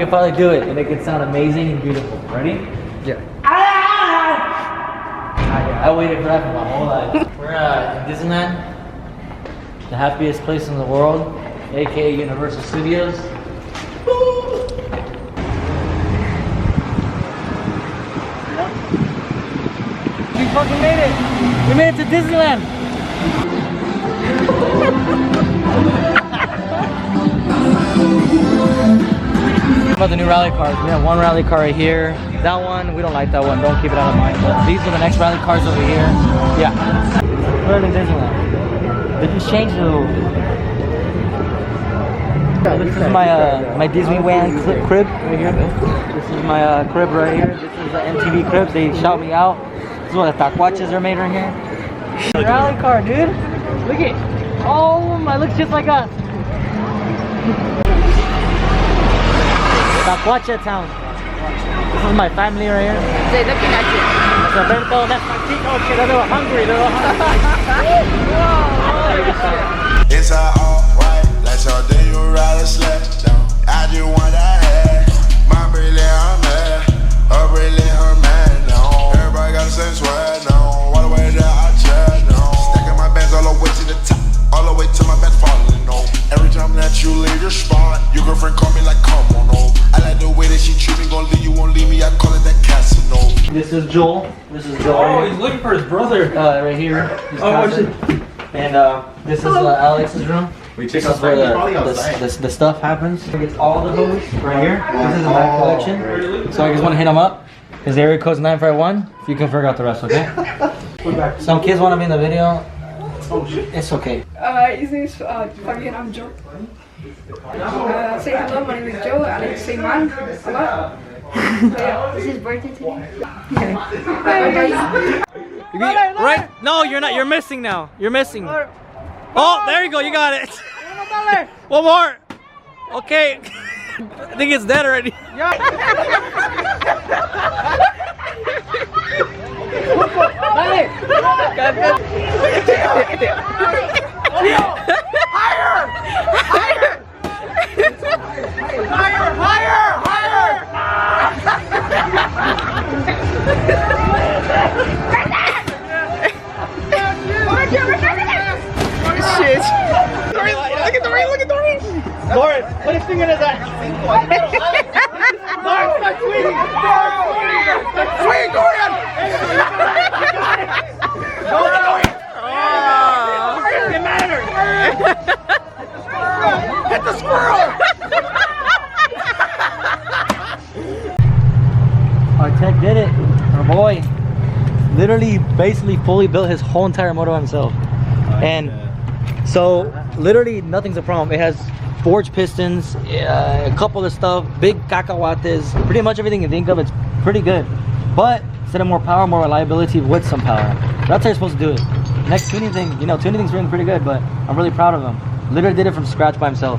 can finally do it and it can sound amazing and beautiful. Ready? Yeah. I waited for that for my whole life. We're in Disneyland, the happiest place in the world, aka Universal Studios. We fucking made it! We made it to Disneyland! About the new rally cars. We have one rally car right here. That one, we don't like that one. Don't keep it out of mind. But these are the next rally cars over here. Yeah. We're in Disneyland. They just changed it a little. This is my Disneyland crib right here. This is my crib right here. This is the MTV crib. They shout me out. This is what the taquaches are made right here. Rally car, dude. Look at it. Oh my, looks just like us. Taquacha town. This is my family right here. They're looking at you. That's Alberto. That's Martino. Okay, they're a little hungry. They're a little hungry. It's alright. Let's all day you rather slap down. I just want that head. My brilliant, I'm mad. Her brilliant, her man. No. Everybody got the same sweat. No. All the way there, I chat. No. Stacking my bands all the way to the top. All the way to my bed falling. No. Every time that you leave your spot, your girlfriend call me like, come on, no. I like the way that she treat me. Gonna leave you, won't leave me. I call it that casino. This is Joel. This is Joel. Oh, he's looking for his brother. Right here. And this is Alex's room. This is where the stuff happens. It's all the hose right here. This is the back collection. So I just want to hit them up. His area code's 951. You can figure out the rest, okay? Some kids want to be in the video. It's okay. His name's Fabian, I'm Joe. Say hello, my name is Joe. I like to say man a lot. It's his birthday today. Right? No, you're not. You're missing now. You're missing. Oh, there you go. You got it. One more. Okay. I think it's dead already. Lawrence, put his finger in his ass. Lawrence, start tweeting. Tweet, Dorian. It matters. Hit the squirrel. Our tech did it. Our boy literally, basically, fully built his whole entire motor himself. And so, literally, nothing's a problem. It has forged pistons, a couple of stuff, big cacahuates, pretty much everything you think of. It's pretty good, but instead of more power, more reliability with some power. That's how you're supposed to do it. Next tuning thing, you know, tuning thing's really pretty good, but I'm really proud of him. Literally did it from scratch by himself.